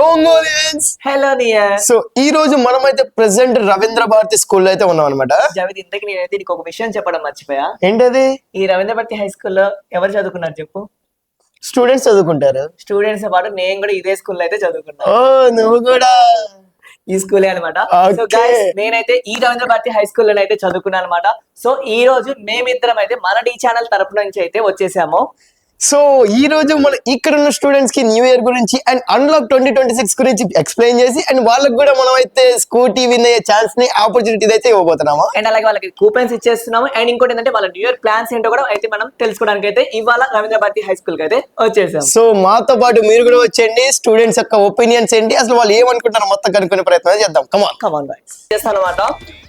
Hello near. So ఈ రోజు మనమైతే ప్రెసెంట్ రవీంద్ర భారతి స్కూల్లో అయితే ఉన్నాం అనమాట. జవిద్, ఇంతకి నేనైతే నీకు ఒక విషయం చెప్పడం మర్చిపోయా. ఏంటది? ఈ రవీంద్ర భారతి హై స్కూల్లో ఎవరు చదువుకున్నారు చెప్పు? స్టూడెంట్స్ చదువుకుంటారు. స్టూడెంట్స్ పాటు నేను కూడా ఇదే స్కూల్లో అయితే చదువుకున్నా. ఓ నువ్వు కూడా ఈ స్కూలే అనమాట. సో గైస్, నేనైతే ఈ రవీంద్ర భారతి హై స్కూల్లో అయితే చదువుకున్నాను అనమాట. సో ఈ రోజు మేమిద్దరం అయితే మన డి ఛానల్ తరపు నుంచి అయితే వచ్చేసాము. సో ఈ రోజు మన ఇక్కడ ఉన్న స్టూడెంట్స్ కి న్యూ ఇయర్ గురించి అండ్ అన్లాక్ 2026 గురించి ఎక్స్ప్లెయిన్ చేసి అండ్ వాళ్ళకి కూడా మనం అయితే స్కూటీ విన్ అయ్యే ఛాన్స్ ని ఆపర్చునిటీ అయితే ఇవ్వబోతున్నాము. అండ్ అలాగే వాళ్ళకి కూపన్స్ ఇచ్చేస్తున్నాము. అండ్ ఇంకోటి ఏంటంటే వాళ్ళ న్యూ ఇయర్ ప్లాన్స్ ఏంటో కూడా అయితే మనం తెలుసుకోవడానికి అయితే ఇవాళ రవీంద్ర భారతి హై స్కూల్ కి అయితే వచ్చేసాం. సో మాతో పాటు మీరు కూడా వచ్చేయండి. స్టూడెంట్స్ యొక్క ఒపీనియన్స్ ఏంటి, అసలు వాళ్ళు ఏమనుకుంటారో మొత్తం కనుక్కునే ప్రయత్నం చేద్దాం. కమాన్ చేస్తాను అనమాట.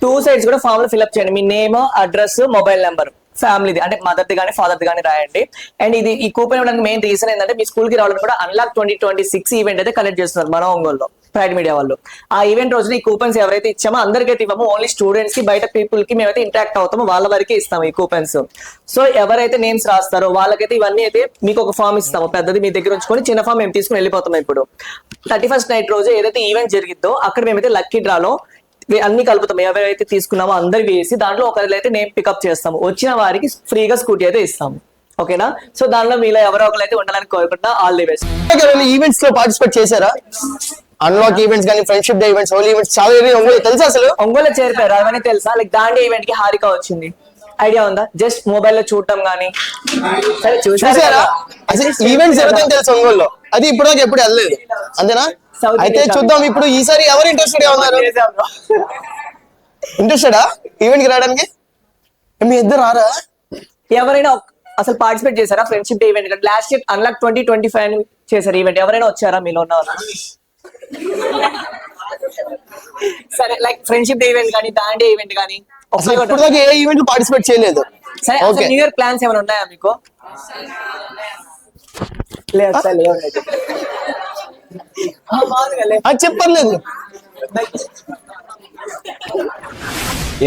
2 sides కూడా ఫామ్ లో ఫిల్అప్ చేయండి. మీ నేమ్, అడ్రస్, మొబైల్ నెంబర్, ఫ్యామిలీది అంటే మదర్ది కానీ ఫాదర్ది కానీ రాయండి. అండ్ ఇది ఈ కూపన్ ఇవ్వడానికి మెయిన్ రీజన్ ఏంటంటే మీ స్కూల్ కి రావడానికి కూడా అన్లాక్ 2026 ఈవెంట్ అయితే కండక్ట్ చేస్తున్నారు మన ఒంగోలులో ప్రైడ్ మీడియా వాళ్ళు. ఆ ఈవెంట్ రోజున ఈ కూపన్స్ ఎవరైతే ఇచ్చామో అందరికైతే ఇవ్వము, ఓన్లీ స్టూడెంట్స్ కి బయట పీపుల్ కి మేమైతే ఇంటరాక్ట్ అవుతామో వాళ్ళ వరకే ఇస్తాము ఈ కూపన్స్. సో ఎవరైతే నేమ్స్ రాస్తారో వాళ్ళకైతే ఇవన్నీ అయితే మీకు ఒక ఫామ్ ఇస్తాము పెద్దది మీ దగ్గర ఉంచుకొని, చిన్న ఫామ్ మేము తీసుకుని వెళ్ళిపోతాం. ఇప్పుడు 31st నైట్ రోజు ఏదైతే ఈవెంట్ జరిగిద్దో అక్కడ మేమైతే లక్కీ డ్రాలో అన్ని కలుపుతాం. ఎవరైతే తీసుకున్నామో అందరు వేసి దాంట్లో ఒకరైతే నేమ్ పికప్ చేస్తాము. వచ్చిన వారికి ఫ్రీగా స్కూటీ అయితే ఇస్తాము. ఓకేనా? సో దానిలో మీలో ఎవరో ఒకరు అయితే ఉండాలని కోరుకుంటా. All the best. ఈవెంట్స్ లో పార్టిసిపేట్ చేశారా? అన్లాక్ ఈవెంట్స్ కానీ, friendship day events, Holi events చాలా తెలుసా? అసలు ఒంగోలు చేరిపోయారు అవన్నీ తెలుసా? లైక్ దాండి ఈవెంట్ కి హారిక వచ్చింది, ఐడియా ఉందా? జస్ట్ మొబైల్ లో చూడటం గానీ. సరే చూసారా? అసలు ఈవెంట్స్ జరుగుతాయని తెలుసు ఒంగోలులో, అది ఇప్పుడు దాకా ఎప్పుడు వెళ్ళలేదు. అంతేనా? అయితే చూద్దాం ఇప్పుడు ఈసారి ఎవరు ఇంట్రెస్టెడ్ గా ఉన్నారు. ఇంట్రెస్టెడా ఈవెంట్ కి రావడానికి? మీ ఇద్దరు రారా? ఎవరైనా అసలు పార్టిసిపేట్ చేశారా friendship day event? Last year unlock 2025 చేశారు ఈవెంట్. ఎవరైనా వచ్చారా మీలో ఉన్న వాళ్ళు? సరే, లైక్ ఫ్రెండ్షిప్ డే ఈవెంట్ కానీ, దాండి ఈవెంట్ కానీ ఇప్పుడు దాకా ఏ ఈవెంట్ పార్టిసిపేట్ చేయలేదు. సరే, న్యూ ఇయర్ ప్లాన్స్ ఏమైనా ఉన్నాయా మీకు? చెప్పలేదు.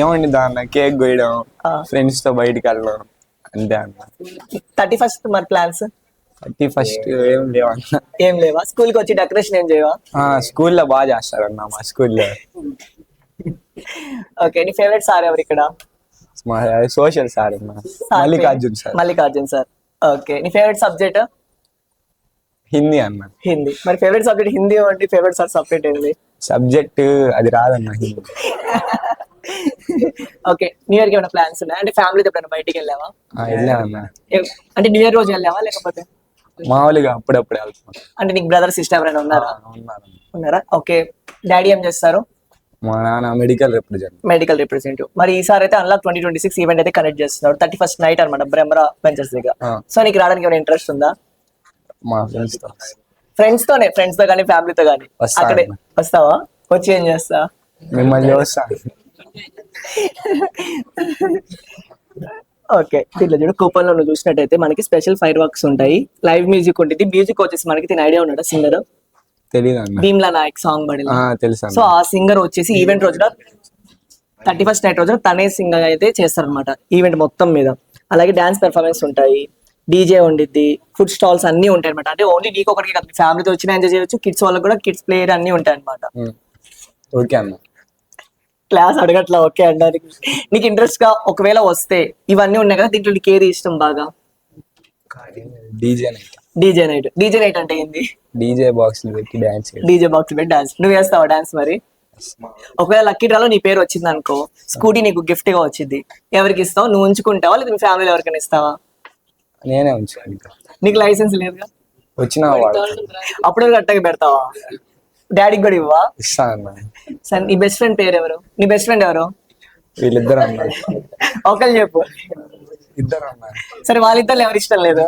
ఏమండి దాన్న కేక్ కోయడం, ఫ్రెండ్స్ తో బయటికి వెళ్ళడం అంతే అన్న. 31st మరి ప్లాన్స్? 31st ఏం లేవా? స్కూల్ కి వచ్చి డెకరేషన్ ఏం చేయవా? స్కూల్లో బాగా చేస్తారన్న మా స్కూల్లో. ఓకే, నీ ఫేవరెట్ సార్ ఎవరు ఇక్కడ? మా సోషల్ సార్ అన్న, Mallikarjun sir. Mallikarjun sir. Okay, నీ ఫేవరెట్ సబ్జెక్ట్? హిందీ అన్న. హిందీ. మరి ఫేవరెట్ సబ్జెక్ట్ హిందీ అంటే ఫేవరెట్ సార్ సబ్జెక్ట్ ఏంటి? సబ్జెక్ట్ అది రాదన్న హిందీ. ఓకే, న్యూ ఇయర్ కి ఏమైనా ప్లాన్స్ ఉన్నాయా? అంటే ఫ్యామిలీతో ఎప్పుడైనా బయటికి వెళ్ళావా? వెళ్ళామన్న. అంటే న్యూ ఇయర్ రోజు వెళ్ళావా లేకపోతే మామూలుగా అప్పుడప్పుడు వెళ్తాం. అంటే నీకు బ్రదర్ సిస్టర్ ఎవరైనా ఉన్నారా? ఓకే, డాడీ ఏం చేస్తారు? మా నాన్న మెడికల్ రిప్రజెంటేటివ్. మరి ఈసారి అయితే అన్లాక్ 2026 ఈవెంట్ అయితే కండక్ట్ చేస్తున్నారు 31st నైట్ అనమాట బ్రహ్మరా వెంచర్స్ దగ్గర. సో నీకు రావడానికి ఏమైనా ఇంట్రెస్ట్ ఉందా? మా ఫ్రెండ్స్ తో కానీ ఫ్యామిలీతో కానీ అక్కడే వస్తావా? వచ్చి ఏం చేస్తా? మిమ్మల్ని చూస్తా. ఓకే, ఇట్లా చూడు కూపన్ లో నువ్వు చూసినట్టయితే మనకి స్పెషల్ ఫైర్ వర్క్స్ ఉంటాయి, లైవ్ మ్యూజిక్ ఉంటుంది. మ్యూజిక్ వచ్చేసి మనకి తిన ఐడియా ఉన్నాడా సింగర్? తెలీదు. భీమ్లా నాయక్ సాంగ్ పడి తెలుసా? సో ఆ సింగర్ వచ్చేసి ఈవెంట్ రోజున 31st నైట్ రోజున తనే సింగర్ అయితే చేస్తారనమాట ఈవెంట్ మొత్తం మీద. అలాగే డాన్స్ పెర్ఫార్మెన్స్ ఉంటాయి, డీజే ఉండిద్ది, ఫుడ్ స్టాల్స్ అన్ని ఉంటాయి అనమాట. అంటే ఓన్లీ నీకు ఒకరికి కాదు, ఫ్యామిలీతో వచ్చినా ఎంజాయ్ చేయొచ్చు, కిడ్స్ వాళ్ళకి కూడా కిడ్స్ ప్లేయర్ అన్ని ఉంటాయి అనమాట. ఓకే అన్న. క్లాస్ అడగట్లా ఓకే అనడానికి. నీకు ఇంట్రెస్ట్ గా ఒకవేళ వస్తే ఇవన్నీ ఉన్నాయి కదా, దీంట్లో నీకు ఏది ఇష్టం బాగా? డీజే నైట్ అంటే ఏంది? డీజే బాక్స్ పెట్టి డాన్స్. నువ్వు వేస్తావా డాన్స్? మరి ఒకవేళ లక్కీ డ్రాలో నీ పేరు వచ్చింది అనుకో, స్కూటీ నీకు గిఫ్ట్ గా వచ్చింది, ఎవరికి ఇస్తావు? నువ్వు ఉంచుకుంటావా లేదా మీ ఫ్యామిలీలో ఎవరికైనా ఇస్తావా? నేనే ఉంచుకుంటా. నీకు లైసెన్స్ లేదుగా? వచ్చిన అప్పుడు కట్టగా పెడతావా? డాడీకి కూడా ఇవ్వా? ఇస్తాను. సరే, నీ బెస్ట్ ఫ్రెండ్ పేరు ఎవరు? నీ బెస్ట్ ఫ్రెండ్ ఎవరు? వీళ్ళిద్దరు అన్నారు. ఒకళ్ళు చెప్పు. ఇద్దరు అన్నారు. సరే, వాళ్ళిద్దరు ఎవరు ఇష్టం లేదు?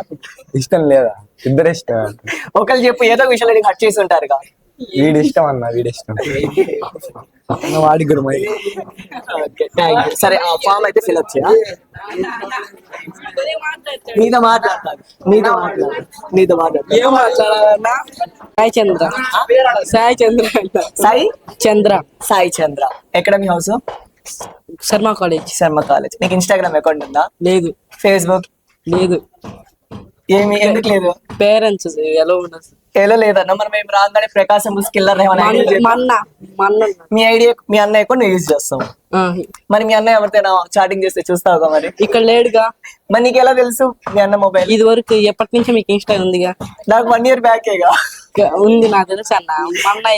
ఇష్టం లేదా? ఇద్దరు ఇష్టం. ఒకళ్ళు చెప్పు, ఏదో విషయంలో నీకు హట్ చేసి ఉంటారుగా. వీడి ఇష్టం అన్న, వీడి ఇష్టం. వాడి గురు. సరే, ఆ ఫామ్ అయితే ఫిల్అప్ చేయ. నీతో మాట్లాడతాను. ఏం మాట్లాడాలన్నా? సాయి చంద్ర. ఎక్కడ మీ హౌస్? శర్మ కాలేజ్. నీకు ఇన్స్టాగ్రామ్ అకౌంట్ ఉందా? లేదు. ఫేస్బుక్? లేదు. ఎందుకు లేదు? పేరెంట్స్ ఎలా ఉండదు. ఏలో లేదన్న మరి మేము రాగానే ప్రకాశం కిల్లర్ మన్న మీ ఐడియా మీ అన్నయ్య కూడా నువ్వు యూజ్ చేస్తావు. మరి మీ అన్నయ్య ఎవరితోనా చాటింగ్ చేస్తే చూస్తావుగా మరి? ఇక్కడ లేడుగా. మరి నీకు ఎలా తెలుసు మీ అన్న మొబైల్? ఇది వరకు ఎప్పటి నుంచి మీకు ఇన్స్టా ఉందిగా? నాకు 1 year బ్యాకేగా ఉంది, నాకు తెలుసు అన్న.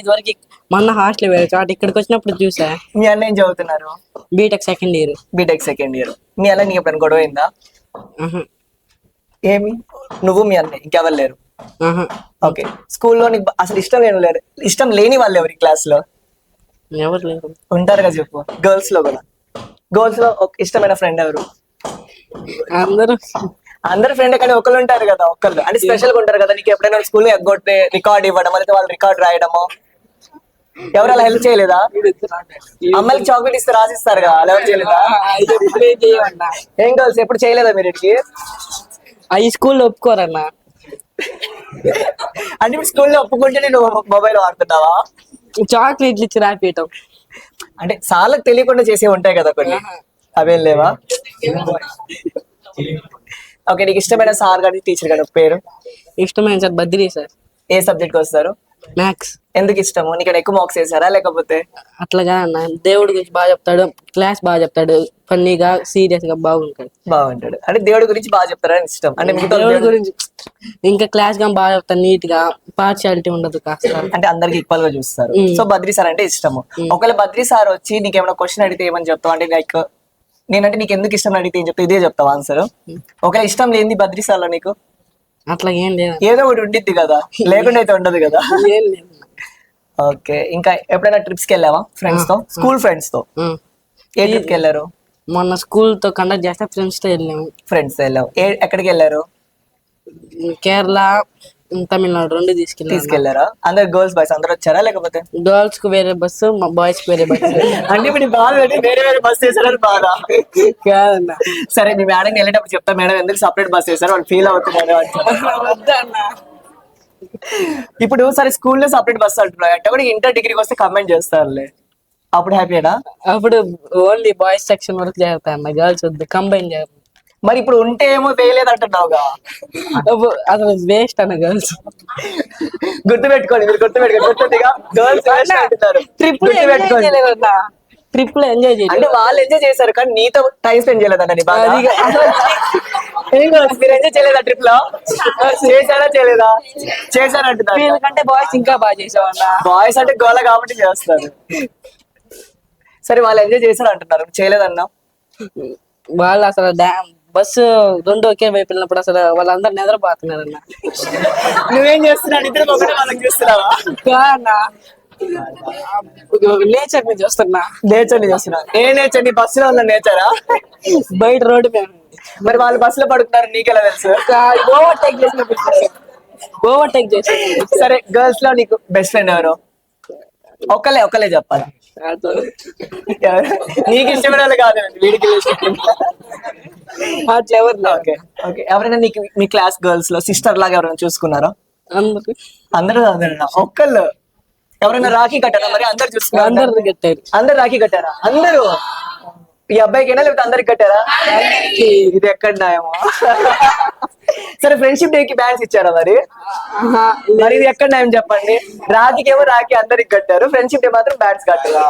ఇది వరకు మొన్న హాస్టల్ వేరే చోట ఇక్కడికి వచ్చినప్పుడు చూసా. మీ అన్న ఏం చదువుతున్నారు? BTech second year. BTech second year. మీ అన్న నీకు ఎప్పుడైనా గొడవ అయిందా? ఏమి నువ్వు మీ అన్నయ్య ఇంకెవరు లేరు? ఓకే. స్కూల్లో నీకు అసలు ఇష్టం లేని వాళ్ళు ఎవరి క్లాస్ లో ఎవరు లేరు ఉంటారు కదా చెప్పు. గర్ల్స్ లో కూడా, గర్ల్స్ లో ఒక ఇష్టమైన ఫ్రెండ్ ఎవరు? అందరు ఫ్రెండ్ కానీ ఒకళ్ళు ఉంటారు కదా, ఒకళ్ళు అంటే స్పెషల్ గా ఉంటారు కదా. నీకు ఎప్పుడైనా స్కూల్లో ఎగ్గొట్టే రికార్డ్ ఇవ్వడం లేదా వాళ్ళు రికార్డ్ రాయడము ఎవరు అలా హెల్ప్ చేయలేదా? అమ్మాయికి చాక్లెట్ ఇస్తే రాసిస్తారు కదా, అలా ఎవరు చేయలేదా? ఏం గర్ల్స్ ఎప్పుడు చేయలేదా మీరు ఇటుకి? ఈ స్కూల్లో ఒప్పుకోరన్నా. అంటే ఇప్పుడు స్కూల్లో ఒప్పుకుంటే నేను మొబైల్ వాడుతున్నావా? చాక్లెట్లు ఇచ్చి రాపియటం అంటే సార్లకు తెలియకుండా చేసే ఉంటాయి కదా కొన్ని, అవేం లేవా? ఓకే. నీకు ఇష్టమైన సార్ కానీ టీచర్ కానీ పేరు? ఇష్టమైన సార్ బద్రీ సార్. ఏ సబ్జెక్ట్ వస్తారు? మ్యాథ్స్. ఎందుకు ఇష్టము? నీకు ఎక్కువ మార్క్స్ వేసారా లేకపోతే? అట్లాగా అన్న, దేవుడి గురించి బాగా చెప్తాడు, క్లాస్ బాగా చెప్తాడు, ఫన్నీగా సీరియస్ గా బాగుంటాడు. బాగుంటాడు అంటే దేవుడి గురించి బాగా చెప్తారని ఇష్టం. అంటే మిగతా దేవుడి గురించి ఇంకా క్లాస్ గా బాగా చెప్తాడు, నీట్ గా, పార్షియాలిటీ ఉండదు కాస్త. అంటే అందరికి ఈక్వల్ గా చూస్తారు. సో బద్రీ సార్ అంటే ఇష్టము. ఒకవేళ బద్రీ సార్ వచ్చి నీకేమైనా క్వశ్చన్ అడిగితే ఏమని చెప్తావు? అంటే లైక్ నేనంటే నీకు ఎందుకు ఇష్టం అడిగితే ఏం చెప్తావు? ఇదే చెప్తావు ఆన్సర్. ఒకవేళ ఇష్టం లేని బద్రీ సార్ లో నీకు అట్లా ఏం లేదు, ఏదో ఒకటి ఉండిద్ది కదా, లేకుండా అయితే ఉండదు కదా. ఏం లేదు. ఓకే. ఇంకా ఎప్పుడైనా ట్రిప్స్ కి వెళ్ళావా ఫ్రెండ్స్ తో? స్కూల్ ఫ్రెండ్స్ తో ఏ ట్రిప్ కి వెళ్ళారు? మొన్న స్కూల్ తో కండక్ట్ చేస్తే ఫ్రెండ్స్ తో వెళ్ళాము. ఫ్రెండ్స్ తో వెళ్ళావు. ఎక్కడికి వెళ్ళారు? కేరళ, తమిళనాడు రెండు తీసుకెళ్లారా? అందరు గర్ల్స్ బాయ్స్ అందరు వచ్చారా లేకపోతే? గర్ల్స్ కు వేరే బస్సు, బాయ్స్ కు వేరే బస్సు. అంటే ఇప్పుడు బాధ వేరే వేరే బస్ చేశారని బాధ కాదన్నా. సరే మీ మేడం వెళ్ళేటప్పుడు చెప్తా, మేడం ఎందుకు సపరేట్ బస్ చేశారు వాళ్ళు ఫీల్ అవుతున్నారు వద్దన్నా. ఇప్పుడు సరే స్కూల్లో సపరేట్ బస్ అంటున్నారు అంటే కూడా ఇంటర్ డిగ్రీకి వస్తే కమెంట్ చేస్తారులే, అప్పుడు హ్యాపీనా? అప్పుడు ఓన్లీ బాయ్స్ సెక్షన్ వరకు చేస్తా అన్న, గర్ల్స్ వద్దు, కంబైన్ చేయాలి. మరి ఇప్పుడు ఉంటే ఏమో వేయలేదు అంటున్నావుగా, అసలు వేస్ట్ అన్న గర్ల్స్. గుర్తుపెట్టుకోండి, మీరు గుర్తుపెట్టుకోండిగా గర్ల్స్ అంటున్నారు. ట్రిప్ లో ఎంజాయ్ చేయాలి అంటే వాళ్ళు ఎంజాయ్ చేశారు కానీ నీతో టైం స్పెండ్ చేయలేదన్న నీ బాధ. మీరు ఎంజాయ్ చేయలేదా ట్రిప్ లో? చేశారా చేయలేదా? చేశారంటున్నారు. వీళ్ళకంటే బాయ్స్ ఇంకా బాగా చేసావన్న. బాయ్స్ అంటే గోల కాబట్టి చేస్తారు. సరే వాళ్ళు ఎంజాయ్ చేశారు అంటున్నారు, చేయలేదన్నా? వాళ్ళు అసలు బస్సు రెండు ఒకే వైపు వెళ్ళినప్పుడు అసలు వాళ్ళందరూ నిద్రపోతున్నారన్న. నువ్వేం చేస్తున్నావు? ఇద్దరు ఒకటే వాళ్ళకి చూస్తున్నావా? నేచర్ ని చూస్తున్నా. నేచర్ ని చూస్తున్నా. ఏ నేచర్? నీ బస్సులో ఉన్న నేచరా? బయట రోడ్డు మీద. మరి వాళ్ళు బస్సులో పడుకున్నారు నీకెలా తెలుసు? ఓవర్టేక్ చేసి. సరే గర్ల్స్ లో నీకు బెస్ట్ ఫ్రెండ్ ఎవరు? ఒక్కలే చెప్పాలి. నీకు ఇష్టమైన వాళ్ళు కాదు, వీడికి అట్లా ఎవరు. Okay okay. ఎవరైనా నీకు మీ క్లాస్ గర్ల్స్ లో సిస్టర్ లాగా ఎవరైనా చూసుకున్నారా? అందరూ ఒక్కళ్ళు. ఎవరైనా రాఖీ కట్టారా? మరి అందరు చూసుకున్నారు. అందరు కట్టారు. అందరు రాఖీ కట్టారా? అందరూ ఈ అబ్బాయికైనా లేకపోతే అందరికి కట్టారా? ఇది ఎక్కడ న్యాయమో. సరే ఫ్రెండ్షిప్ డే కి బ్యాన్స్ ఇచ్చారా మరి? మరి ఇది ఎక్కడ న్యాయం చెప్పండి? రాఖీకేమో రాఖీ అందరికి కట్టారు, ఫ్రెండ్షిప్ డే మాత్రం బ్యాన్స్ కట్టరా?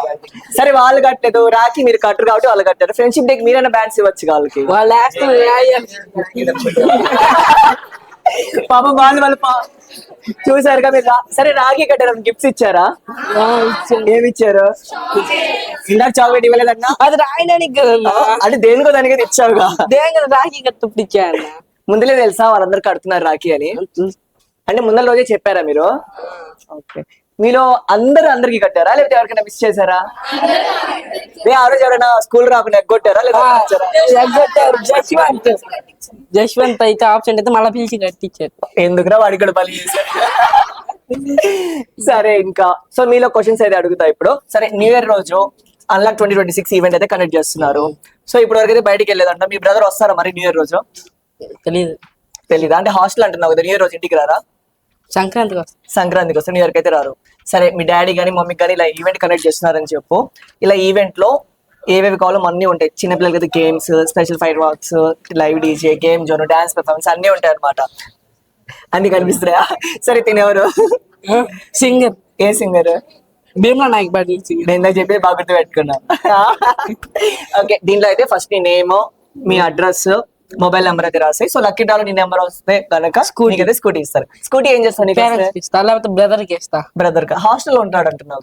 సరే వాళ్ళు కట్టలేదు, రాఖీ మీరు కట్టరు కాబట్టి వాళ్ళు కట్టారు. ఫ్రెండ్షిప్ డే కి మీరైనా బ్యాన్స్ ఇవ్వచ్చు వాళ్ళకి. పాపం వాళ్ళు చూసారుగా మీరు. సరే రాఖీ కట్టారు, గిఫ్ట్స్ ఇచ్చారా? ఏమి ఇచ్చారు? ఇందాక చాక్లెట్ ఇవ్వలేదన్నా? అది రాయడానికి కదా, అంటే దేనికో దానికైతే ఇచ్చావుగా. దేని రాఖీ కట్టుప్పుడు ఇచ్చాయన్న. ముందులే తెలుసా వాళ్ళందరూ కడుతున్నారు రాఖీ అని? అంటే ముందర రోజే చెప్పారా మీరు? ఓకే. మీలో అందరికి కట్టారా లేకపోతే ఎవరికైనా మిస్ చేశారా? ఆ రోజు ఎవరైనా స్కూల్ రాకుండా ఎగ్గొట్టారా లేదా? జశ్వంత్ అయితే ఆప్షన్ అయితే మళ్ళీ పిలిచి కట్టించారు. ఎందుకురా వాడికి కూడా బలి చేశారు. సరే ఇంకా సో మీలో క్వశ్చన్స్ అయితే అడుగుతా ఇప్పుడు. సరే న్యూ ఇయర్ రోజు అన్లాక్ 2026 ఈవెంట్ అయితే కండక్ట్ చేస్తున్నారు. సో ఇప్పుడు వరకు అయితే బయటికి వెళ్ళలేదంట. మీ బ్రదర్ వస్తారా మరి న్యూ ఇయర్ రోజు? తెలీదా? అంటే హాస్టల్ అంటున్నావు కదా, న్యూ ఇయర్ రోజు ఇంటికి రారా? సంక్రాంతికి వస్తే న్యూ ఇయర్ కి అయితే రారు. సరే మీ డాడీ కానీ మమ్మీ కానీ ఇలా ఈవెంట్ కండక్ట్ చేస్తున్నారని చెప్పు. ఇలా ఈవెంట్ లో ఏవేవి కావాలో అన్నీ ఉంటాయి. చిన్నపిల్లలకి అయితే games, special fireworks, live DJ, game zone, dance performance అన్నీ ఉంటాయి అనమాట. అన్ని కనిపిస్తున్నాయా? సరే తినేవారు సింగర్ ఏ సింగర్? భీమ్లా నాయక్ పాటిల్ సింగర్. నేను ఇందాక చెప్పి బాగా గుర్తు పెట్టుకున్నా. ఓకే, దీంట్లో అయితే ఫస్ట్ నీ నేమ్, మీ అడ్రస్, మొబైల్ నెంబర్ అయితే రాసాయి. సో లక్కీ డ్రాలో నీ నెంబర్ వస్తే కనుక స్కూటీకి అయితే స్కూటీ ఇస్తారు. స్కూటీ ఏం చేస్తాను పేరెంట్స్ కి ఇస్తా, లేకపోతే బ్రదర్ కి ఇస్తా. బ్రదర్ కా? హాస్టల్లో ఉంటాడు అంటున్నావు.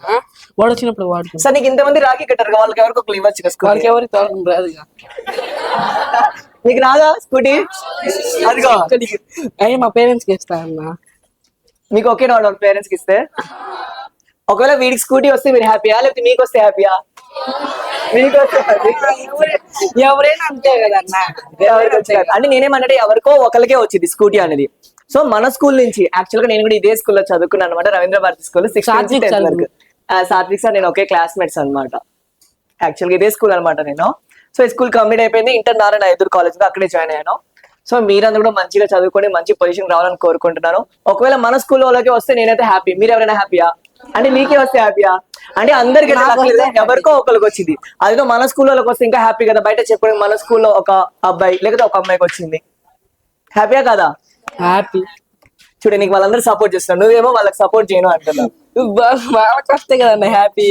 వాడు వచ్చినప్పుడు వాడుకుంటా. సార్ నీకు ఇంతమంది రాఖీ కట్టారు, వాళ్ళకి ఎవరికి ఒకరు ఇవ్వచ్చు కదా స్కూటీ. వాళ్ళకి ఎవరికి తోడు రాదుగా. నీకు రాదా స్కూటీ? అదిగో అయ్యి మా పేరెంట్స్ కి ఇస్తా అన్న. మీకు ఒకే వాళ్ళ పేరెంట్స్ కి ఇస్తే, ఒకవేళ వీడికి స్కూటీ వస్తే మీరు హ్యాపీయా, లేకపోతే మీకు వస్తే హ్యాపీయా? మీకు వస్తే happy. ఎవరైనా అంతే కదా అన్న. ఎవరికి వచ్చే కాదు. అంటే నేనేమంటే ఎవరికో ఒకరికే వచ్చింది స్కూటీ అనేది. సో మన స్కూల్ నుంచి యాక్చువల్ గా నేను కూడా ఇదే స్కూల్లో చదువుకున్నాను అనమాట, రవీంద్ర భారతి స్కూల్. సాత్విక్ సార్ వరకు సాత్విక్ సార్ నేను ఒకే క్లాస్మేట్స్ అనమాట. యాక్చువల్ గా ఇదే స్కూల్ అనమాట నేను. సో ఈ స్కూల్ కంప్లీట్ అయిపోయింది, ఇంటర్ నారాయణ ఎదురు కాలేజ్ అక్కడే జాయిన్ అయ్యాను. సో మీరందరూ కూడా మంచిగా చదువుకొని మంచి పొజిషన్ రావాలని కోరుకుంటున్నాను. ఒకవేళ మన స్కూల్ వాళ్ళకి వస్తే నేనైతే హ్యాపీ, మీరు ఎవరైనా హ్యాపీయా? అంటే మీకే వస్తే హ్యాపీయా? అంటే అందరికి ఎవరికో ఒకరికి వచ్చింది, అదిగో మన స్కూల్ వాళ్ళకి వస్తే ఇంకా హ్యాపీ కదా. బయట చెప్పడానికి మన స్కూల్లో ఒక అబ్బాయి లేకపోతే ఒక అమ్మాయికి వచ్చింది, హ్యాపీయా కదా? హ్యాపీ. చూడు నీకు వాళ్ళందరూ సపోర్ట్ చేస్తున్నారు, నువ్వేమో వాళ్ళకి సపోర్ట్ చేయను అంటున్నావు. వాళ్ళకి వస్తే కదన్న హ్యాపీ.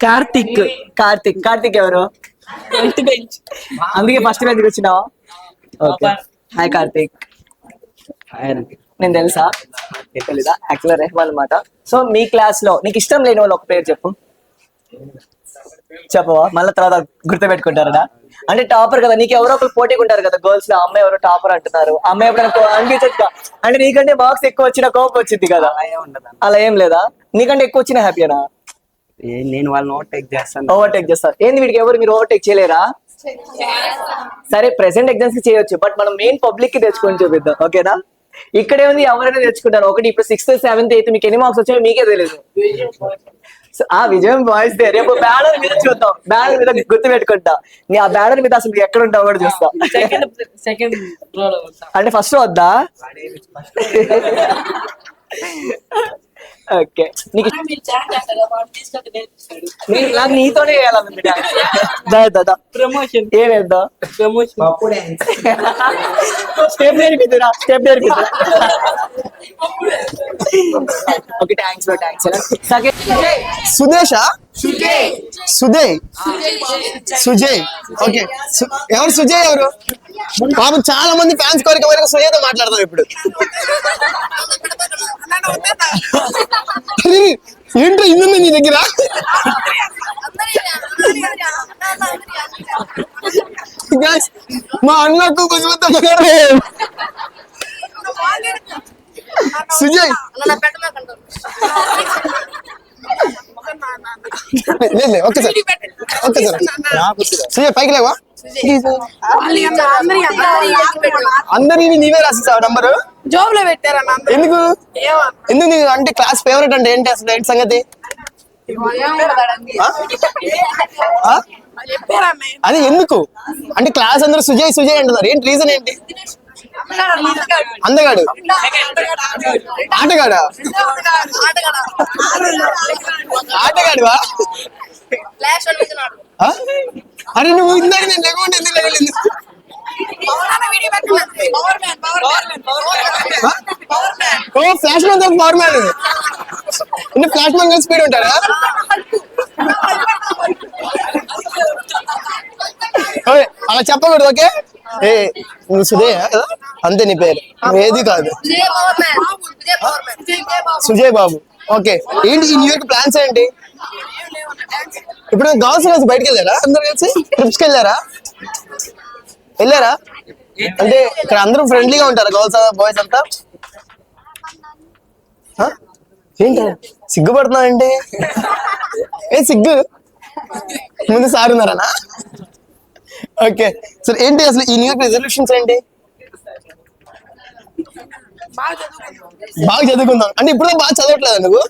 కార్తిక్ కార్తిక్ కార్తిక్ ఎవరు? అందుకే ఫస్ట్ బెంచ్ వచ్చినావా? Okay, hi Karthik. నేను తెలుసా? తెలీదా? యాక్చువల్ రెహమాన్ అనమాట. సో మీ క్లాస్ లో నీకు ఇష్టం లేని వాళ్ళు ఒక పేరు చెప్పు. చెప్పవా? మళ్ళీ తర్వాత గుర్తుపెట్టుకుంటారా? అంటే టాపర్ కదా, నీకు ఎవరో ఒకరు పోటీగా ఉంటారు కదా గర్ల్స్ లో, అమ్మాయి ఎవరో టాపర్ అంటున్నారు, అమ్మాయి ఎప్పుడైనా అనిపించదు. అంటే నీకంటే మార్క్స్ ఎక్కువ వచ్చిన కోపం వచ్చింది కదా, అలా ఏం లేదా? నీకంటే ఎక్కువ వచ్చిన హ్యాపీనా? నేను వాళ్ళని ఓవర్టేక్ చేస్తాను. ఓవర్టేక్ చేస్తారు. ఏంది వీడికి ఎవరు మీరు ఓవర్టేక్ చేయలేరా? సరే ప్రెసెంట్ ఎగ్జామ్స్ కి చేయొచ్చు, బట్ మనం మెయిన్ పబ్లిక్ కి తెచ్చుకొని చూపిద్దాం, ఓకేనా? ఇక్కడే ఉంది, ఎవరైనా తెచ్చుకుంటారు. ఒకటి ఇప్పుడు 6th, 7th, 8th మీకు ఎన్ని మార్క్స్ వచ్చాయో మీకే తెలియదు. ఆ విజయం బాయ్స్ దే. రేపు బ్యానర్ మీద చూద్దాం, బ్యానర్ మీద గుర్తు పెట్టుకుంటా. నీ ఆ బ్యానర్ మీద అసలు ఎక్కడ ఉంటావు కూడా చూస్తా. సెకండ్ అంటే ఫస్ట్ వద్దా? ఓకే, నీకు నాకు నీతోనే వేయాలనుంది దాదా. ప్రమోషన్ ఏమేద్దాం? ప్రమోషన్ స్టెప్ నేర్పిద్దురా, స్టెప్ నేర్పిద్దురా. Okay, thanks bro, thanks. Sudesha? Sujay Sujay. Okay, ఎవరు సుజయ్? ఎవరు? పాపం చాలా మంది ఫ్యాన్స్ కోరిక వరకు సుజయ్తో మాట్లాడదాం ఇప్పుడు. ఏంటో ఇందుంది నీ దగ్గర? Guys, మా అన్నకు సుజయ్ ఓకే సార్ సుజయ్ పైకి లేవా? అందరి నీవే రాసిస్తావు నంబరు? జాబ్ లో పెట్టారన్న. ఎందుకు ఎందుకు నీకు అంటే క్లాస్ ఫేవరెట్ అంటే ఏంటి అసలు? ఏంటి సంగతి? అది ఎందుకు అంటే క్లాస్ అందరూ సుజయ్ సుజయ్ అంటున్నారు, ఏంటి రీజన్ ఏంటి? అందగాడు ఆటగాడా? ఆటగాడువా? అరే నువ్వు ఇందాక నేను లేకుండా ఎందుకు లేగలేదు? ఓ ఫ్లాష్ మ్యాన్ పవర్ మ్యాన్. అంటే ఫ్లాష్ మ్యాన్ కానీ స్పీడ్ ఉంటాడా? అలా చెప్పకూడదు. ఓకే, ఏ నువ్వు సుజయ్ కదా, అంతే నీ పేరు, ఏది కాదు. సుజయ్ బాబు. ఓకే, ఏంటి ఈ న్యూ ఇయర్ ప్లాన్స్ ఏంటి? ఇప్పుడు గర్ల్స్ కలిసి బయటకు వెళ్ళారా? అందరు కలిసి ట్రిప్స్కి వెళ్ళారా? అంటే ఇక్కడ అందరూ ఫ్రెండ్లీగా ఉంటారు గర్ల్స్ బాయ్స్ అంతా? ఏంటి సిగ్గుపడుతున్నావు ఏంటి? ఏ సిగ్గు? ముందు సార్ ఉన్నారనా? ఓకే సార్, ఏంటి అసలు ఈ న్యూ ఇయర్ రెజల్యూషన్స్ ఏంటి? బాగా చదువుకుందాం అంటే ఇప్పుడు బాగా చదవట్లేదా నువ్వు?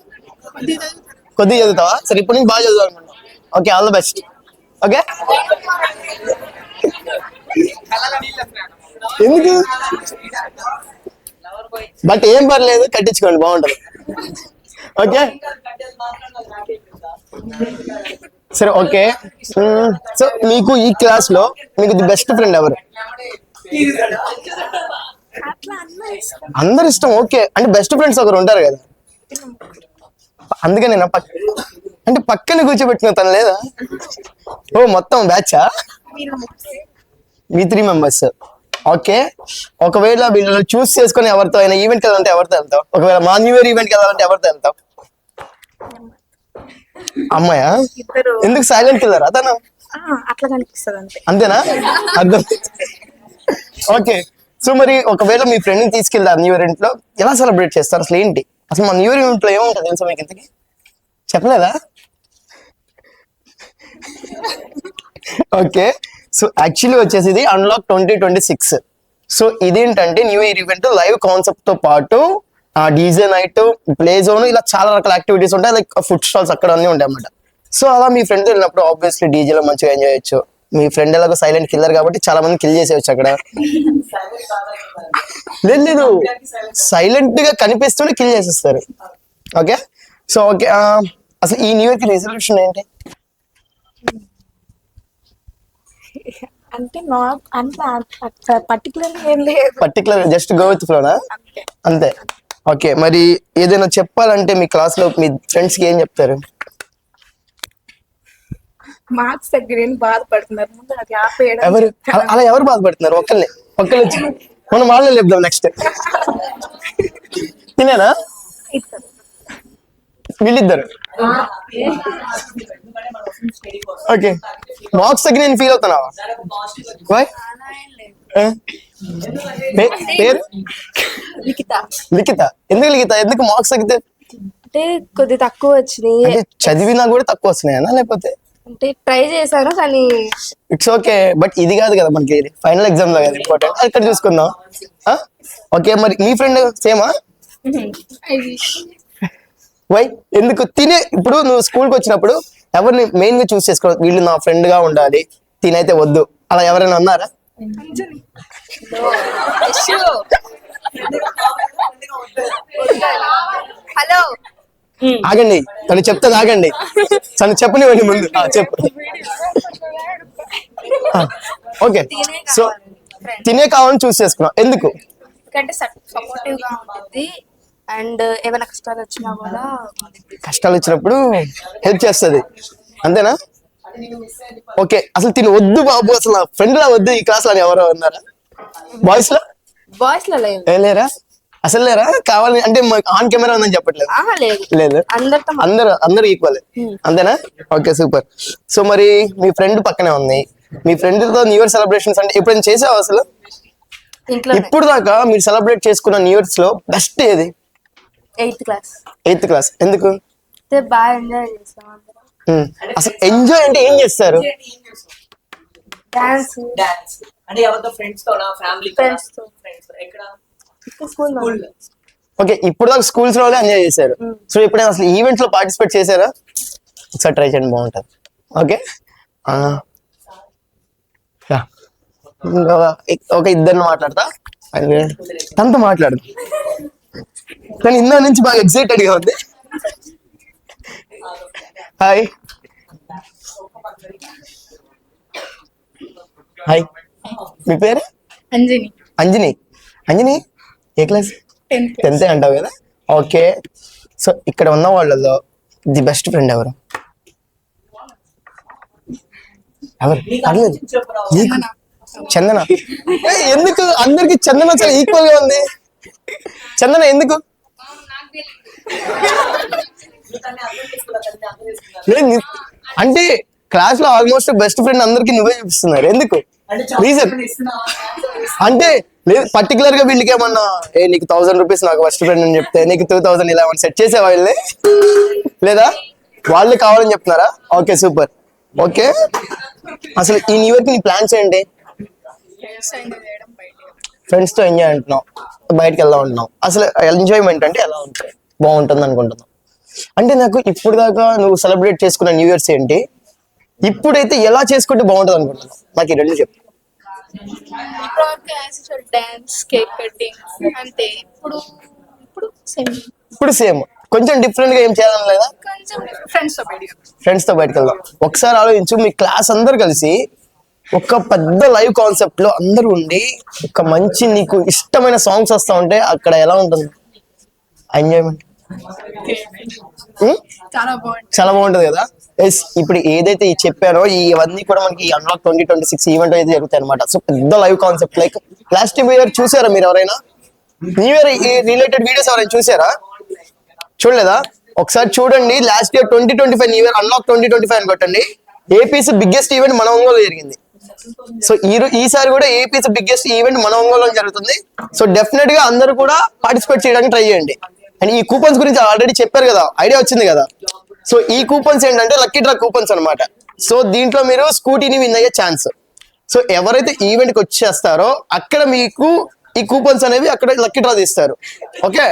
కొద్దిగా చదువుతావా? సరే ఇప్పుడు నుంచి బాగా చదువుకుంటాం. Okay, all the best. Okay, ఎందుకు? బట్ ఏం పర్లేదు, కట్టించుకోండి, బాగుంటది. ఓకే సరే ఓకే. సో మీకు ఈ క్లాస్ లో మీకు ది బెస్ట్ ఫ్రెండ్ ఎవరు? అందరు ఇష్టం ఓకే. అంటే బెస్ట్ ఫ్రెండ్స్ ఒకరు ఉంటారు కదా, అందుకని అంటే పక్కన కూర్చోబెట్టిన తను లేదా? ఓ మొత్తం బ్యాచా? మీ 3 మెంబర్స్ ఓకే. ఒకవేళ వీళ్ళు చూస్ చేసుకుని ఎవరితో అయినా ఈవెంట్కి వెళ్ళాలంటే ఎవరితో వెళ్తావు? ఒకవేళ మా న్యూ ఇయర్ ఈవెంట్కి వెళ్ళాలంటే ఎవరితో వెళ్తావు? అమ్మాయా? ఎందుకు సైలెంట్ కిల్లర్ అతను? అట్లా కనిపిస్తుంది అంతేనా? అర్థం. ఓకే. సో మరి ఒకవేళ మీ ఫ్రెండ్ ని తీసుకెళ్తారు న్యూ ఇయర్ ఈవెంట్ లో, ఎలా సెలబ్రేట్ చేస్తారు? అసలు ఏంటి అసలు మన న్యూ ఇయర్ ఈవెంట్ లో ఏముంటుంది తెలుసా మీకు? ఇంతకి చెప్పలేదా? ఓకే. సో యాక్చువల్లీ వచ్చేసి ఇది అన్లాక్ 2026. సో ఇదేంటంటే new year event live concept తో పాటు డీజే నైట్, ప్లే జోన్, ఇలా చాలా రకాల యాక్టివిటీస్ ఉంటాయి. లైక్ ఫుడ్ స్టాల్స్ అక్కడ అన్నీ ఉంటాయి అన్నమాట. సో అలా మీ ఫ్రెండ్ వెళ్ళినప్పుడు ఆబ్వియస్లీ డీజేలో మంచిగా ఎంజాయ్ చేయొచ్చు. మీ ఫ్రెండ్ ఎలాగో సైలెంట్ కిల్లర్ కాబట్టి చాలా మంది కిల్ చేసేయచ్చు అక్కడ. లేదు సైలెంట్ గా కనిపిస్తుంటే కిల్ చేసేస్తారు. ఓకే. సో ఓకే, అసలు ఈ న్యూ ఇయర్ కి రెజల్యూషన్ ఏంటి? అంటే నాట్ అంటే పర్టికులర్ ఏం లేదు, పర్టికులర్ జస్ట్ గో విత్ ఫ్లోనా? అంతే. అంతే. ఓకే. మరి ఏదైనా చెప్పాలంటే మీ క్లాస్ లో మీ ఫ్రెండ్స్ కి ఏం చెప్తారు? మార్క్స్ దగ్గర ఏం బాధపడుతున్నారు, ముందు అది ఆపేయడం. ఎవరు అలా ఎవరు బాధపడుతున్నారు? ఒక్కళ్ళే వచ్చి మనం వాళ్ళే చెప్దాం నెక్స్ట్. తినేనా వీళ్ళిద్దరు? ఓకే. మార్క్స్ దగ్గర నేను ఫీల్ అవుతున్నావా? Why? పేరు లిఖిత. ఎందుకు లిఖిత? ఎందుకు మార్క్స్ తగ్గితే? అంటే కొద్ది తక్కువ వచ్చినాయి, అంటే చదివినా కూడా తక్కువ వస్తున్నాయనా లేకపోతే? అంటే ట్రై చేశాను కానీ ఇట్స్ ఓకే. బట్ ఇది కాదు కదా మనకి, ఫైనల్ ఎగ్జామ్ లో కదా ఇంపార్టెంట్, ఇక్కడ చూసుకుందాం. ఓకే. మరి మీ ఫ్రెండ్ సేమా? వై? ఎందుకు? ఇప్పుడు నువ్వు స్కూల్కి వచ్చినప్పుడు ఎవరిని మెయిన్ గా చూస్ చేసుకో, వీళ్ళు నా ఫ్రెండ్ గా ఉండాలి, తినైతే వద్దు, అలా ఎవరైనా ఉన్నారా? హలో ఆగండి, తను చెప్తాది ఆగండి. తను చెప్పనివ్వండి ముందు. చెప్పు. ఓకే. సో తినే కావాలని చూస్ చేసుకున్నావు, ఎందుకు? ఎందుకంటే సపోర్టివ్ గా ఉంటుంది అండ్ ఏమైనా కష్టాలు వచ్చినా కూడా కష్టాలు వచ్చినప్పుడు హెల్ప్ చేస్తుంది, అంతేనా? ఓకే. అసలు తిని వద్దు బాబు, అసలు ఫ్రెండ్ లా వద్దు ఈ క్లాస్ అని ఎవరో ఉన్నారా? బాయ్స్ లో బాయ్స్ లో లేదు. లేరా? అసలు లేరా? కావాలి అంటే ఆన్ కెమెరా ఉందని చెప్పట్లేదు. లేదు లేదు, అందరితో అందరు ఈక్వల్, అంతేనా? Okay super. సో మరి మీ ఫ్రెండ్ పక్కనే ఉంది, మీ ఫ్రెండ్ తో న్యూ ఇయర్ సెలబ్రేషన్స్ అంటే ఎప్పుడైనా చేసావా అసలు? ఇంట్లో ఇప్పుడు దాకా మీరు సెలబ్రేట్ చేసుకున్న న్యూ ఇయర్స్ లో బెస్ట్ ఏది? 8th class. 8th class. ఎందుకు? బాగా ఎంజాయ్ చేస్తాం అందరం. అసలు ఎంజాయ్ అంటే ఏం చేస్తారు? డాన్స్ అంటే ఎవరితో? ఫ్రెండ్స్ తో, ఫ్యామిలీ, ఫ్రెండ్స్ తో. ఎక్కడ? School okay. ఇప్పుడు దాకా స్కూల్స్ లో ఎంజాయ్ చేశారు. సో ఎప్పుడైనా అసలు ఈవెంట్స్ లో పార్టిసిపేట్ చేశారా? ఒకసారి ట్రై చేయండి, బాగుంటుంది. ఓకే. ఒక ఇద్దరిని మాట్లాడతా, తనతో మాట్లాడు. కానీ ఇందా నుంచి బాగా ఎక్సైటెడ్ గా ఉంది. హాయ్ హాయ్, మీ పేరు? అంజని. అంజని ఏ క్లాస్? 10th అంటావు కదా. ఓకే. సో ఇక్కడ ఉన్న వాళ్ళలో ది బెస్ట్ ఫ్రెండ్ ఎవరు? పర్లేదు నీకు. చందన. ఎందుకు అందరికి చందన చాలా ఈక్వల్ గా ఉంది? చందన ఎందుకు? అంటే క్లాస్ లో ఆల్మోస్ట్ బెస్ట్ ఫ్రెండ్ అందరికి నువ్వే చూపిస్తున్నారు, ఎందుకు? రీజన్ అంటే లేదు, పర్టికులర్ గా వీళ్ళకి ఏమన్నా నీకు 1000 రూపీస్ నాకు బెస్ట్ ఫ్రెండ్ అని చెప్తే నీకు 2000 ఇలా సెట్ చేసే వాళ్ళని లేదా? వాళ్ళు కావాలని చెప్తున్నారా? Okay super. ఓకే. అసలు ఈ న్యూ ఇయర్ కి నీ ప్లాన్స్ ఏంటి? ఫ్రెండ్స్ తో ఎంజాయ్ అంటున్నావు, బయటకు వెళ్దాం అంటున్నావు. అసలు ఎంజాయ్మెంట్ అంటే ఎలా ఉంటుంది, బాగుంటుంది అనుకుంటున్నావు? అంటే నాకు ఇప్పుడు దాకా నువ్వు సెలబ్రేట్ చేసుకున్న న్యూ ఇయర్స్ ఏంటి, ఇప్పుడైతే ఎలా చేసుకుంటే బాగుంటుంది అనుకుంటున్నావు? నాకు ఈ రెండు చెప్పు. డాన్స్, కేక్ కటింగ్, అంతే. ఇప్పుడు సేమ్. కొంచెం డిఫరెంట్ గా ఏం చేయాలని లేదా? కొంచెం ఫ్రెండ్స్ తో బయటికి ఫ్రెండ్స్ తో బయటకు వెళ్దాం. ఒకసారి ఆలోచించు, మీ క్లాస్ అందరు కలిసి ఒక పెద్ద లైవ్ కాన్సెప్ట్ లో అందరూ ఉండి ఒక మంచి నీకు ఇష్టమైన సాంగ్స్ వస్తా ఉంటే అక్కడ ఎలా ఉంటుంది ఎంజాయ్మెంట్? చాలా బాగుంటుంది. చాలా బాగుంటది కదా. ఎస్, ఇప్పుడు ఏదైతే చెప్పారో ఇవన్నీ కూడా మనకి అన్లాక్ 2026 ఈవెంట్ అయితే జరుగుతాయి అనమాట. సో పెద్ద live concept like last year చూసారా మీరు ఎవరైనా? న్యూ ఇయర్ రిలేటెడ్ వీడియోస్ ఎవరైనా చూసారా? చూడలేదా? ఒకసారి చూడండి. Last year 2025 new year unlock 2025 అని కొట్టండి. ఏపీస్ బిగ్గెస్ట్ ఈవెంట్ మన ఒంగోలు జరిగింది. సో ఈసారి కూడా ఏపీస్ బిగ్గెస్ట్ ఈవెంట్ మన ఒంగోలు జరుగుతుంది. సో డెఫినెట్ గా అందరూ కూడా పార్టిసిపేట్ చేయడానికి ట్రై చేయండి. అండ్ ఈ కూపన్స్ గురించి ఆల్రెడీ చెప్పారు కదా, ఐడియా వచ్చింది కదా. సో ఈ కూపన్స్ ఏంటంటే లక్కీ డ్రా కూపన్స్ అన్నమాట. సో దీంట్లో మీరు స్కూటీని విన్ అయ్యే ఛాన్స్. సో ఎవరైతే ఈవెంట్ కి వచ్చేస్తారో అక్కడ మీకు ఈ కూపన్స్ అనేవి అక్కడ లక్కీ డ్రా తీస్తారు. ఓకే,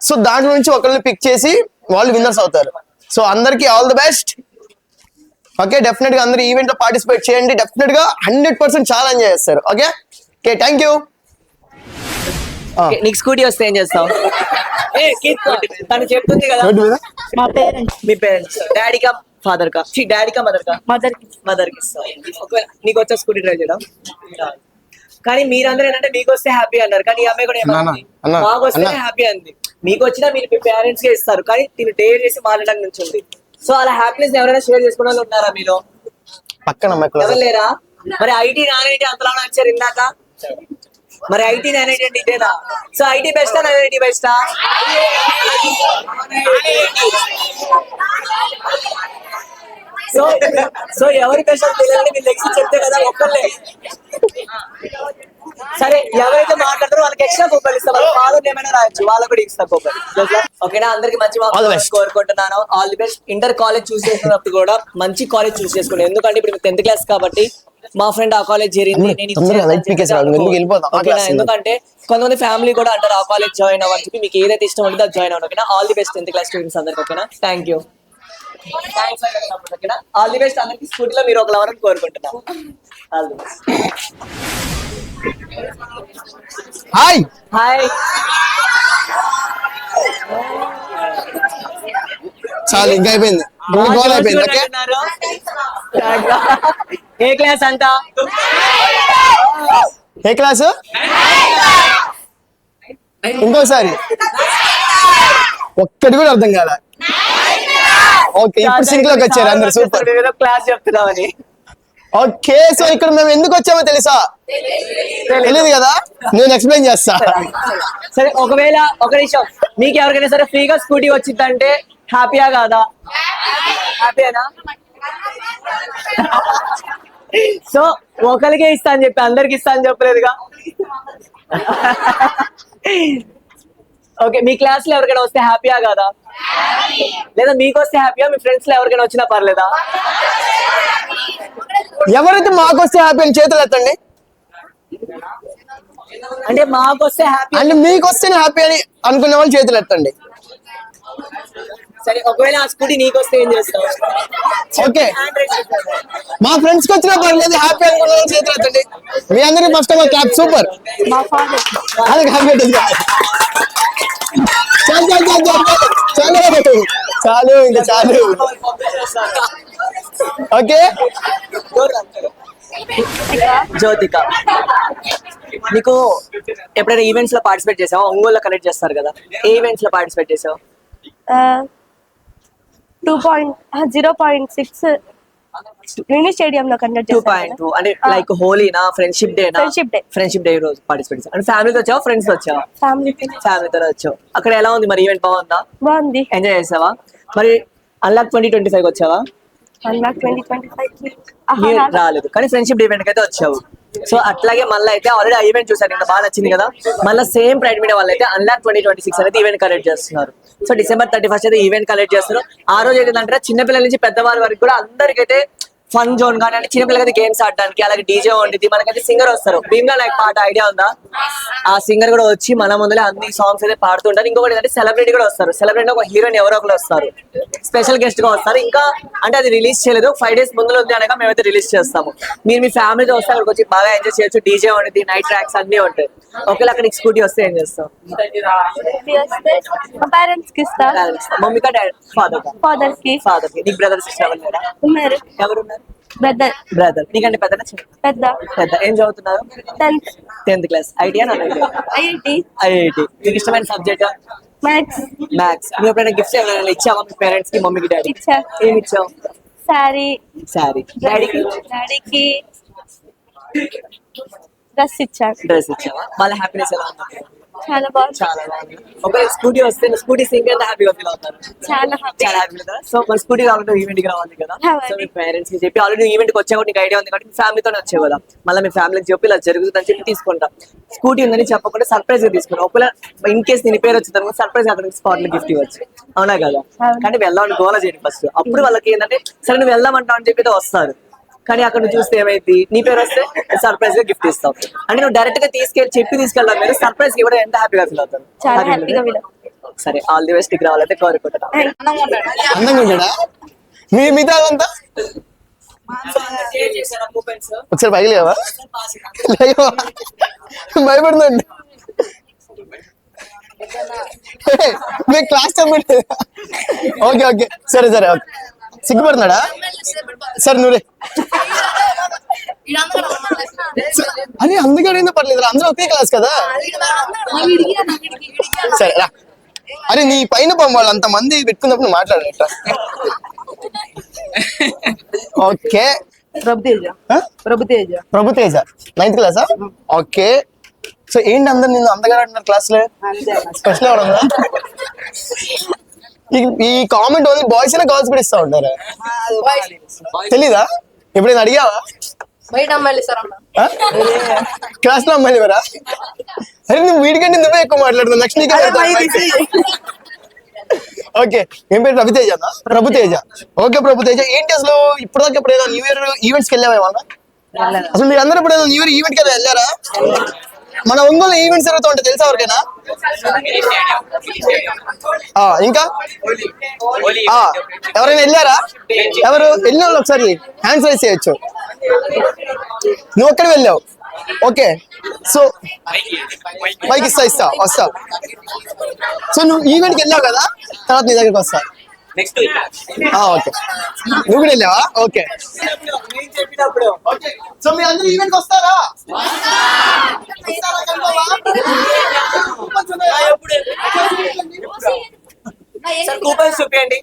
సో దాంట్లో నుంచి ఒకరిని పిక్ చేసి వాళ్ళు విన్నర్స్ అవుతారు. సో అందరికి all the best. Okay, definite గా అందరూ ఈవెంట్ లో పార్టిసిపేట్ చేయండి. డెఫినెట్ గా 100% చాలా ఎంజాయ్ చేస్తారు. Okay okay, thank you. నీకు స్కూటీ వస్తే ఏం చేస్తావు? తను చెప్తుంది కదా, మా పేరెంట్స్ మీ పేరెంట్స్ డాడీ కా ఫాదర్ కా డాడీ కా మదర్ కా మదర్ కి మదర్ కి ఇస్తావు. ఒకవేళ నీకు వచ్చా స్కూటీ డ్రైవ్ చేయడం? కానీ మీరందరూ ఏంటంటే మీకు వస్తే హ్యాపీ అన్నారు, కానీ ఈ అమ్మాయి కూడా ఏమన్నా అన్నా, మాకు వస్తే హ్యాపీ అంది. మీకు వచ్చినా మీరు మీ పేరెంట్స్ కే ఇస్తారు, కానీ తిను డేర్ చేసి మాట్లాడడానికి నుంచి ఉంది. సో అలా హ్యాపీనెస్ ఎవరైనా షేర్ చేసుకునే వాళ్ళు ఉన్నారా మీలో? పక్కన ఎవరు లేరా? మరి ఐటీ నాన్ ఐటీ అంతలా వచ్చారు ఇందాక. మరి ఐటీ నాన్ ఐటీ అంటే ఇదేనా? సో ఐటీ బెస్టా నాన్ ఐటీ బెస్టా? సో సో ఎవరి బెస్ట్ తెలియాలంటే మీరు నెక్స్ట్ చెప్తే కదా ఒక్కళ్ళే. సరే, ఎవరైతే మాట్లాడతారో వాళ్ళకి ఎక్స్ట్రా కూపన్ ఇస్తాం. వాళ్ళ ఫాదర్ ఏమైనా రాయొచ్చు, వాళ్ళకి కూడా ఇస్తా కూపన్. ఓకేనా? అందరికి మంచి మార్క్స్ కోరుకుంటున్నాను. All the best. Inter college చూస్ చేసుకున్నప్పుడు కూడా మంచి కాలేజ్ చూస్ చేసుకోండి. ఎందుకంటే ఇప్పుడు 10th క్లాస్ కాబట్టి మా ఫ్రెండ్ ఆ కాలేజ్ చేరింది, నేను ఓకేనా? ఎందుకంటే కొంతమంది ఫ్యామిలీ కూడా అంటారు ఆ కాలేజ్ జాయిన్ అవ్వని చెప్పి. మీకు ఏదైతే ఇష్టం ఉంటుందో అది జాయిన్ అవ్వండి. ఓకేనా? All the best 10th class students అందరికి. ఓకేనా? Thank you. ఓకేనా? ఆల్ ది బెస్ట్ అందరికి. స్కూటీలో మీరు ఒక లవర్ కోరుకుంటున్నాను. All the best. Hi hi. చాలు, ఇంకా అయిపోయింది, గోల్ అయిపోయింది. ఓకే, ఏ క్లాస్ అంట? ఏ క్లాసు? ఇంకోసారి ఒక్కటి కూడా అర్థం కాదా? ఓకే, ఇప్పుడు సింక్ లోకి వచ్చారు అందరు. సూపర్. క్లాస్ చెప్తున్నామని. ఓకే, సో ఇక్కడ మేము ఎందుకు వచ్చామో తెలుసా? తెలియదు కదా, నేను ఎక్స్ప్లెయిన్ చేస్తా. సరే, ఒకవేళ ఒక నిమిషం, మీకు ఎవరికైనా సరే ఫ్రీగా స్కూటీ వచ్చిందంటే హ్యాపీయా కాదా? హ్యాపీయేనా? సో ఒకరికే ఇస్తా అని చెప్పి అందరికి ఇస్తా అని చెప్పలేదుగా. ఓకే, మీ క్లాస్ లో ఎవరికైనా వస్తే హ్యాపీయా కాదా? లేదా మీకు వస్తే హ్యాపీయా? మీ ఫ్రెండ్స్ లో ఎవరికైనా వచ్చినా పర్లేదా? ఎవరైతే మాకు వస్తే హ్యాపీ అని చేతులు ఎత్తండి. అంటే మాకు వస్తే హ్యాపీ అంటే మీకు వస్తేనే హ్యాపీ అని అనుకునే వాళ్ళు చేతులు ఎత్తండి. సరే, ఒకవేళ ఆ స్కూటీ నీకు వస్తే ఏం చేస్తావు? ఓకే, మా ఫ్రెండ్స్ కి వచ్చినా పర్లేదు, హ్యాపీ అనుకునే వాళ్ళు చేతులు ఎత్తండి. మీ అందరికి first of all clap. Super. మా ఫాదర్ అది హ్యాపీ. చాలు చాలు చాలు చాలు చాలు చాలు, ఇంకా చాలు. ఓకే, జ్యోతిక, నీకు ఎప్పుడైనా ఈవెంట్స్ లో పార్టిసిపేట్ చేసావా? ఒంగోలులో కనెక్ట్ చేస్తారు కదా, ఏ ఈవెంట్స్ లో పార్టిసిపేట్ చేసావు? 0.6 మినీ స్టేడియం లో కండక్ట్ చేశారు. 2.2 అంటే లైక్ హోలీనా, ఫ్రెండ్షిప్ డే? ఫ్రెండ్షిప్ డే రోజు పార్టిసిపేట్ చేసావు. అంటే ఫ్యామిలీతో వచ్చావా, ఫ్రెండ్స్ తో వచ్చావా? ఫ్యామిలీతో వచ్చావు. అక్కడ ఎలా ఉంది మరి ఈవెంట్? బాగుందా? బాగుంది. ఎంజాయ్ చేసావా? మరి అన్లాక్ 2025 వచ్చావా? అన్లాక్ 2025 రాలేదు, కానీ ఫ్రెండ్షిప్ ఈవెంట్ కి అయితే వచ్చావు. సో అట్లాగే మళ్ళీ అయితే ఆల్రెడీ ఆ ఈవెంట్ చూసాను, ఇంకా బాగా నచ్చింది కదా. మళ్ళీ సేమ్ ప్రైడ్ మీడియా వాళ్ళు అయితే అన్లాక్ 2026 అనేది ఈవెంట్ కలెక్ట్ చేస్తున్నారు. సో December 31 అయితే ఈవెంట్ కలెక్ట్ చేస్తున్నారు. ఆ రోజు ఏంటంటే చిన్నపిల్లల నుంచి పెద్దవారి వరకు కూడా అందరికైతే ఫన్ జోన్ కానీ అంటే చిన్నపిల్లలకి గేమ్స్ ఆడడానికి, అలాగే డీజే ఉంటుంది, మనకైతే సింగర్ వస్తారు. భీమ్లా నాయక్ పాట ఐడియా ఉందా? ఆ సింగర్ కూడా వచ్చి మన ముందులే అన్ని సాంగ్స్ అయితే పాడుతుంటారు. ఇంకొకటి ఏంటంటే సెలబ్రిటీ కూడా వస్తారు. సెలబ్రిటీ ఒక హీరోయిన్ ఎవరో ఒకరు వస్తారు, స్పెషల్ గెస్ట్ గా వస్తారు. ఇంకా అంటే అది రిలీజ్ చేయలేదు, 5 days ముందులో ఉంది అనగా మేమైతే రిలీజ్ చేస్తాము. మీరు మీ ఫ్యామిలీతో వస్తే అక్కడికి వచ్చి బాగా ఎంజాయ్ చేయొచ్చు. డీజే ఉంటుంది, నైట్ ట్రాక్స్ అన్ని ఉంటాయి. ఒకవేళ అక్కడ స్కూటీ వస్తే ఏం చేస్తాం? మా పేరెంట్స్ కి ఇస్తా, మమ్మీ కా డాడీ? ఫాదర్ కి. ఫాదర్ కి. నీకు బ్రదర్ సిస్టర్ ఎవరు లేరా? ఉన్నారు. ఎవరున్నారు? బ్రదర్. బ్రదర్. నీకంటే పెద్ద చిన్న? పెద్ద. పెద్ద. ఏం చదువుతున్నారు? 10th class. ఐటీఆ? ఐఐటి. ఐఐటి. మీకు ఇష్టమైన సబ్జెక్ట్? మ్యాథ్స్. మ్యాథ్స్. నువ్వు ఎప్పుడైనా గిఫ్ట్స్ ఏమైనా ఇచ్చావా మీ పేరెంట్స్ కి, మమ్మీకి, డాడీ? ఇచ్చా. ఏమి ఇచ్చావు? సారీ. సారీ. డాడీకి? డాడీకి డ్రెస్ ఇచ్చా. డ్రెస్ ఇచ్చావా? వాళ్ళ హ్యాపీనెస్ ఎలా ఉంది? చాలా బాగుంది. చాలా బాగుంది. ఒకవేళ స్కూటీ వస్తే స్కూటీ సింగ్ ఎంత హ్యాపీగా ఫీల్ అవుతారు? చాలా హ్యాపీ. చాలా హ్యాపీ కదా. సో మన స్కూటీ కావాలంటే ఈవెంట్ కి రావాలి కదా. రావాలి. సో మీ పేరెంట్స్ కి చెప్పి ఆల్రెడీ ఈవెంట్ కి వచ్చావు, నీకు ఐడియా ఉంది కాబట్టి మీ ఫ్యామిలీతోనే వచ్చావు కదా. మళ్ళీ మీ ఫ్యామిలీకి చెప్పి ఇలా జరుగుతుందని చెప్పి తీసుకుంటాం. స్కూటీ ఉందని చెప్పకుండా సర్ప్రైజ్ గా తీసుకుంటాం. ఒకవేళ ఇన్ కేసు నీ పేరు వచ్చింది సర్ప్రైజ్ అక్కడ స్పాట్ లో గిఫ్ట్ ఇవ్వచ్చు. అవునా కదా? అవును. కానీ వెళ్దామని గోల చేయండి ఫస్ట్. అప్పుడు వాళ్ళకి ఏంటంటే సరే నువ్వు వెళ్దామంటావు అని చెప్పి వస్తారు. కానీ అక్కడ నువ్వు చూస్తే ఏమైంది, నీ పేరు వస్తే సర్ప్రైజ్ గా గిఫ్ట్ ఇస్తావు. అంటే నువ్వు డైరెక్ట్ గా తీసుకెళ్ళడం మీరు సర్ప్రైజ్ కి కూడా ఎంత హ్యాపీగా ఫీల్ అవుతారు? చాలా హ్యాపీగా ఫీల్ అవుతాను. సరే, ఆల్ ది బెస్ట్. ఇక్కడ రావాలంటే కోరుకుంటున్నాను. అందంగా ఉంటాడా మీ మిగతా అంతా? ఒకసారి పైకి లేవా? భయపడుతుంది. మీ క్లాస్ చెప్పండి. ఓకే ఓకే సరే సరే ఓకే. సిగ్గుపడుతున్నాడా? సరే నువ్వురే. అరే అందుకనే పర్లేదు, అందరూ ఒకే క్లాస్ కదా. సరే రా. అరే నీ పైన వాళ్ళు అంత మంది పెట్టుకున్నప్పుడు మాట్లాడట. ఓకే. ప్రభుతేజ 9th క్లాసా? ఓకే. సో ఏంటి అందరు నిన్ను అందగారు అంటున్నారు క్లాస్ లో? స్పెషల్ ఎవరన్నా? ఈ కామెంట్ ఓన్లీ బాయ్స్ అయినా గర్ల్స్ కూడా ఇస్తా ఉంటారా? తెలీదా? ఎప్పుడైనా అడిగావా? క్లాస్ లో అమ్మాయిలు ఎవరా? అరే నువ్వు వీడికంటే నువ్వే ఎక్కువ మాట్లాడుతున్నావు. నెక్స్ట్ నీకే ఓకే. ఏం పేరు? రవితేజ? ప్రభుతేజ. ఓకే ప్రభుతేజ. ఏంటి అసలు ఇప్పటిదాకా ఎప్పుడైనా న్యూ ఇయర్ ఈవెంట్స్ కి వెళ్ళావేమన్నా? అసలు మీరు అందరూ ఎప్పుడైనా న్యూ ఇయర్ ఈవెంట్ కి వెళ్ళారా? మన ఒంగోలు ఈవెంట్స్ జరుగుతూ ఉంటాయి, తెలుసా ఎవరికైనా? ఇంకా ఎవరైనా వెళ్ళారా? ఎవరు వెళ్ళిన వాళ్ళు ఒకసారి హ్యాండ్స్ రైజ్ చేయొచ్చు. నువ్వు ఒక్కడే వెళ్ళావు. ఓకే. సో బైక్ ఇస్తా వస్తా. సో నువ్వు ఈవెంట్ కి వెళ్ళావు కదా, తర్వాత నీ దగ్గరికి వస్తా. ఓకే. నువ్వు కూడా వెళ్ళావా? ఓకే. సో మీరు అందరూ ఈవెంట్ కి వస్తారా? చూపించండి.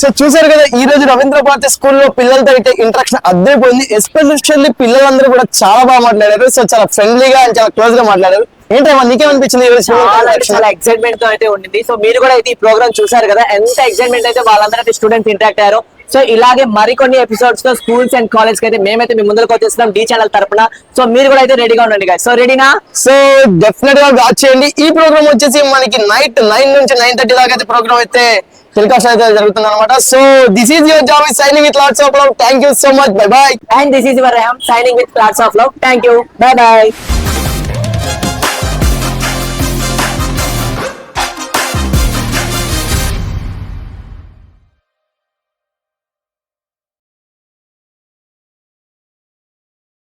సో చూసారు కదా, ఈ రోజు రవీంద్ర భారతి స్కూల్లో పిల్లలతో అయితే ఇంటరాక్షన్ అద్దరిపోయింది. ఎస్పెషల్లీ పిల్లలందరూ కూడా చాలా బాగా మాట్లాడారు. సో చాలా ఫ్రెండ్లీగా అండ్ చాలా క్లోజ్ గా మాట్లాడారు. ఏంటమ్మా నీకేమనిపించింది? చాలా ఎక్సైట్మెంట్ తో అయితే ఉండింది. సో మీరు కూడా అయితే ఈ ప్రోగ్రామ్ చూసారు కదా, ఎంత ఎక్సైట్మెంట్ అయితే వాళ్ళందరూ స్టూడెంట్స్ ఇంటరాక్ట్ అయ్యారు. సో ఇలాగే మరికొన్ని ఎపిసోడ్స్ తో స్కూల్స్ అండ్ కాలేజ్ కి అయితే మేమైతే మీ ముందుకు వచ్చేస్తున్నాం డి ఛానల్ తరపున. సో మీరు కూడా అయితే రెడీగా ఉండండి guys. సో రెడీనా? సో డెఫినెట్ గా వాచ్ చేయండి. ఈ ప్రోగ్రామ్ వచ్చేసి మనకి నైట్ 9 నుంచి 9:30 దాకా అయితే ప్రోగ్రామ్ అయితే టెలికాస్ట్ అయితే జరుగుతుంది అనమాట. So this is your job signing with lots of love. Thank you so much. By by. And this is your Ram signing with lots of love. Thank you. Bye bye.